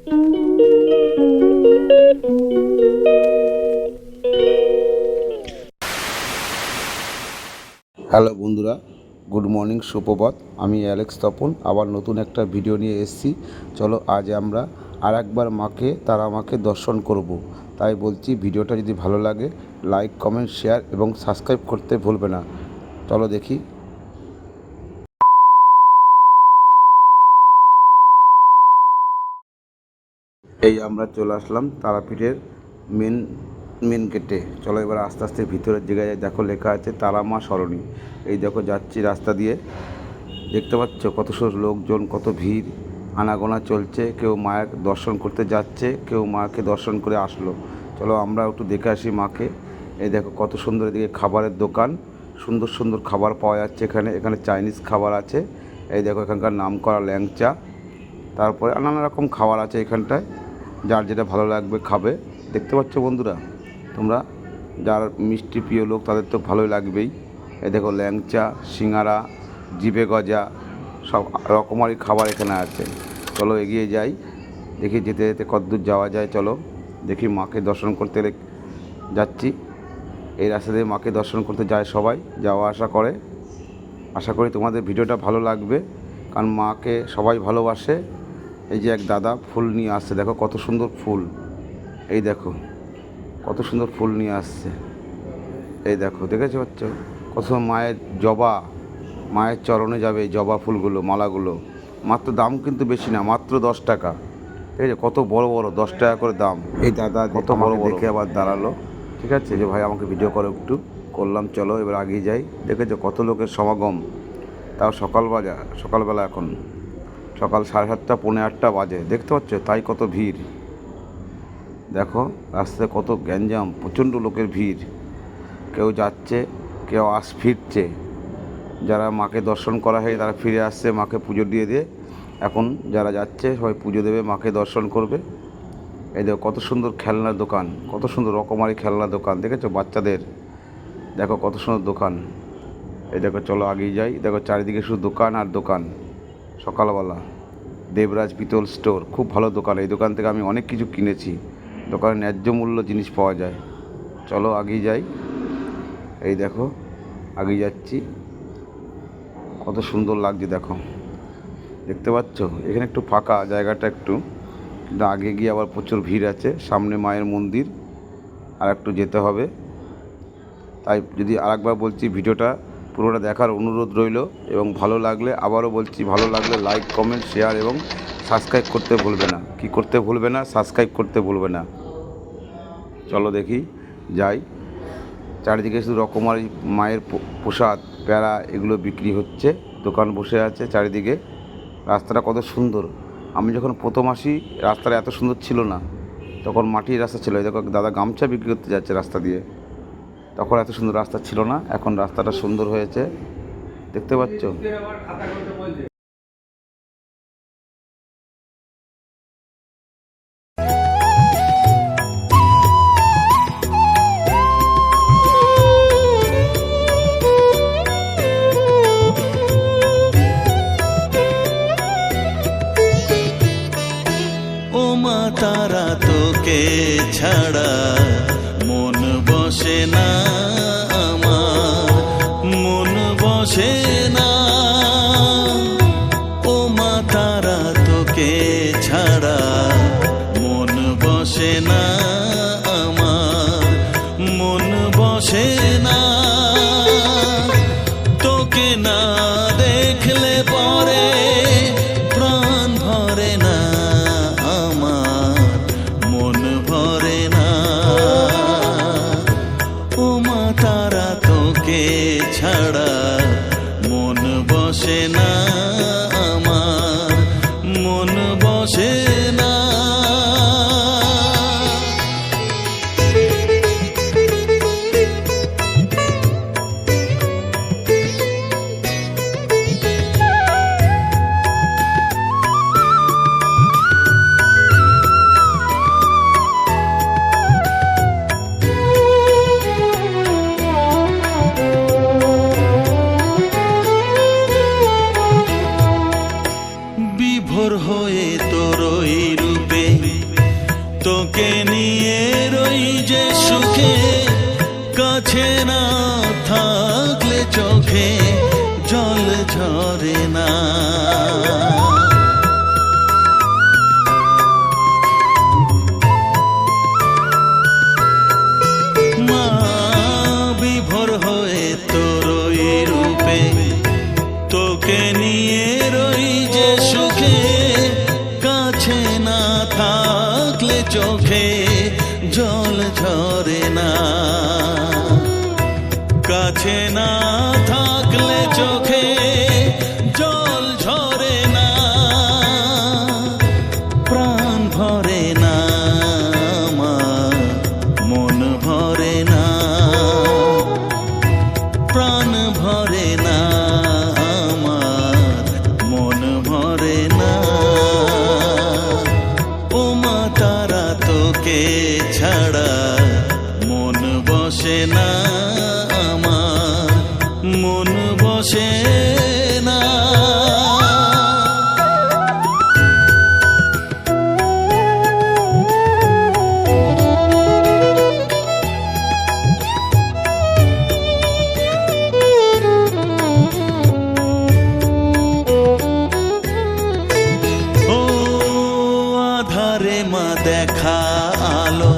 Hello বন্ধুরা, good morning, সুপ্রভাত। আমি অ্যালেক্স তপন আবার নতুন একটা ভিডিও নিয়ে এসেছি। চলো আজ আমরা আর একবার মাকে, তারা মাকে দর্শন করব। তাই বলছি, ভিডিওটা যদি ভালো লাগে লাইক, কমেন্ট, শেয়ার এবং সাবস্ক্রাইব করতে ভুলবে না। চলো দেখি। এই আমরা চলে আসলাম তারাপীঠের মেন গেটে। চলো এবার আস্তে আস্তে ভিতরের জায়গায় দেখো লেখা আছে তারা মা সরণী। এই দেখো যাচ্ছি রাস্তা দিয়ে, দেখতে পাচ্ছ কত লোকজন, কত ভিড়, আনাগোনা চলছে। কেউ মায়ের দর্শন করতে যাচ্ছে, কেউ মাকে দর্শন করে আসলো। চলো আমরা একটু দেখে আসি মাকে। এই দেখো কত সুন্দর, এদিকে খাবারের দোকান, সুন্দর সুন্দর খাবার পাওয়া যাচ্ছে এখানে চাইনিজ খাবার আছে। এই দেখো এখানকার নাম করা ল্যাংচা, তারপরে নানা রকম খাবার আছে এখানটায়, যার যেটা ভালো লাগবে খাবে। দেখতে পাচ্ছ বন্ধুরা তোমরা, যার মিষ্টি প্রিয় লোক তাদের তো ভালোই লাগবেই। এই দেখো ল্যাংচা, সিঙ্গারা, জিভে গজা, সব রকমারি খাবার এখানে আছে। চলো এগিয়ে যাই, দেখি যেতে যেতে কতদূর যাওয়া যায়। চলো দেখি, মাকে দর্শন করতে যাচ্ছি। এই রাস্তা দিয়ে মাকে দর্শন করতে যায় সবাই, যাওয়া আসা করে। আশা করি তোমাদের ভিডিওটা ভালো লাগবে, কারণ মাকে সবাই ভালোবাসে। এই যে এক দাদা ফুল নিয়ে আসছে, দেখো কত সুন্দর ফুল। এই দেখো কত সুন্দর ফুল নিয়ে আসছে। এই দেখো, দেখেছো পাচ্ছ কত সুন্দর মায়ের জবা, মায়ের চরণে যাবে এই জবা ফুলগুলো, মালাগুলো। মাত্র দাম কিন্তু বেশি না, মাত্র 10 টাকা। ঠিক আছে, কত বড় বড়, 10 টাকা করে দাম। এই দাদা কত বড় দেখে আবার দাঁড়ালো। ঠিক আছে, যে ভাই আমাকে ভিডিও করো একটু, করলাম। চলো এবার আগিয়ে যাই। দেখেছো কত লোকের সমাগম, তাও সকালবেলা এখন সকাল 7:30 পৌনে 8টা বাজে। দেখতে পাচ্ছ, তাই কত ভিড়। দেখো রাস্তায় কত গ্যাঞ্জাম, প্রচণ্ড লোকের ভিড়। কেউ যাচ্ছে, কেউ ফিরছে। যারা মাকে দর্শন করা হয় তারা ফিরে আসছে, মাকে পুজো দিয়ে এখন যারা যাচ্ছে সবাই পুজো দেবে, মাকে দর্শন করবে। এই দেখো কত সুন্দর খেলনার দোকান, কত সুন্দর রকমারি খেলনার দোকান। দেখেছো বাচ্চাদের, দেখো কত সুন্দর দোকান। এই দেখো, চলো আগিয়ে যাই। দেখো চারিদিকে শুধু দোকান আর দোকান। সকালবেলা দেবরাজ পিতল স্টোর, খুব ভালো দোকান। এই দোকান থেকে আমি অনেক কিছু কিনেছি। দোকানে ন্যায্য মূল্য জিনিস পাওয়া যায়। চলো আগিয়ে যাই। এই দেখো আগিয়ে যাচ্ছি, কত সুন্দর লাগছে। দেখো, দেখতে পাচ্ছ এখানে একটু ফাঁকা জায়গাটা একটু, কিন্তু আগে গিয়ে আবার প্রচুর ভিড় আছে। সামনে মায়ের মন্দির, আর একটু যেতে হবে। তাই যদি আরেকবার বলছি, ভিডিওটা পুরোটা দেখার অনুরোধ রইল। এবং ভালো লাগলে, আবারও বলছি, ভালো লাগলে লাইক, কমেন্ট, শেয়ার এবং সাবস্ক্রাইব করতে ভুলবে না। কি করতে ভুলবে না? সাবস্ক্রাইব করতে ভুলবে না। চলো দেখি যাই। চারিদিকে শুধু রকমারি মায়ের প্রসাদ, প্যারা, এগুলো বিক্রি হচ্ছে। দোকান বসে আছে চারিদিকে। রাস্তাটা কত সুন্দর। আমি যখন প্রথম আসি রাস্তাটা এত সুন্দর ছিল না, তখন মাটির রাস্তা ছিল। দেখো দাদা গামছা বিক্রি করতে যাচ্ছে রাস্তা দিয়ে, তখন এত সুন্দর রাস্তা ছিল না। এখন রাস্তাটা সুন্দর হয়েছে, দেখতে পাচ্ছ। ও মা তারা, তোকে ছাড়া মন বসে না আমার, মন বসে না। ও মা তারা, তোকে ছাড়া মন বসে না আমার, মন বসে না। তোকে না দেখলে পরে প্রাণ ভরে না আমার, মন ভরে না। ও মা থাকলে চোখে জল ঝরে না, কাছে না থাকলে চোখে জল ঝরে না, প্রাণ ভরে না আমার, মন ভরে না, প্রাণ ভরে না আমার, মন ভরে না। ও মা তারা তোকে ছাড়া মন বসে না আমার, মন বসে না। ও আধারে মা দেখা আলো,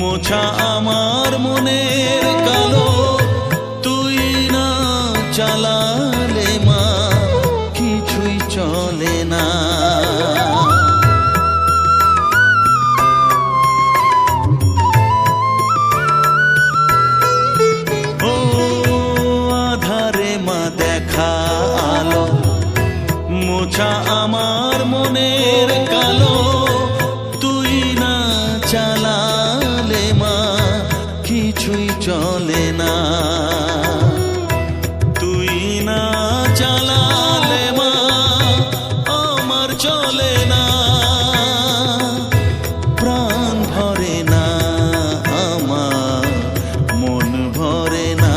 মোছা আমার মনের কালো, তুই না চালালে মা কিছুই চলে না। ও আধারে মা দেখা আলো, মোছা আমার মনের কালো, তুই না চালালে মা কিছুই চলে না, তুই না চালালে মা আমার চলে না, প্রাণ ভরে না আমার, মন ভরে না,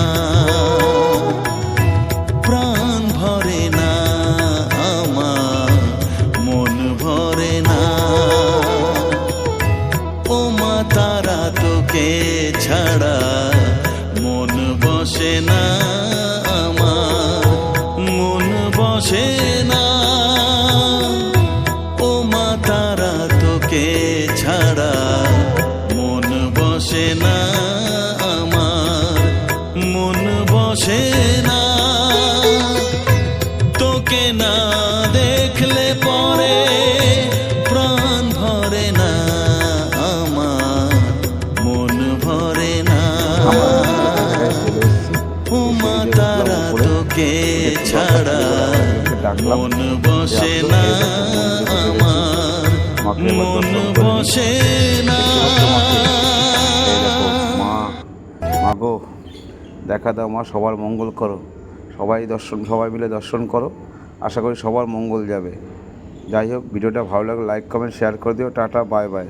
প্রাণ ভরে না আমার, মন ভরে না। ও মা তারা তোকে ছাড়া মন বসে না আমার, মন বসে না। ও মা তারা তোকে ছাড়া মন বসে না আমার, মন বসে না। তোকে না দেখলে পরে প্রাণ ভরে না আমার, মন ভরে না। ও মা তারা তোকে ছাড়া মন বসে না আমার, মন বসে না। মা গো, দেখা দাও মা, সবার মঙ্গল করো, সবাই মিলে দর্শন করো, আশা করি সবার মঙ্গল যাবে। যাই হোক, ভিডিওটা ভালো লাগলে লাইক কমেন্ট শেয়ার করে দিও। Tata, bye bye.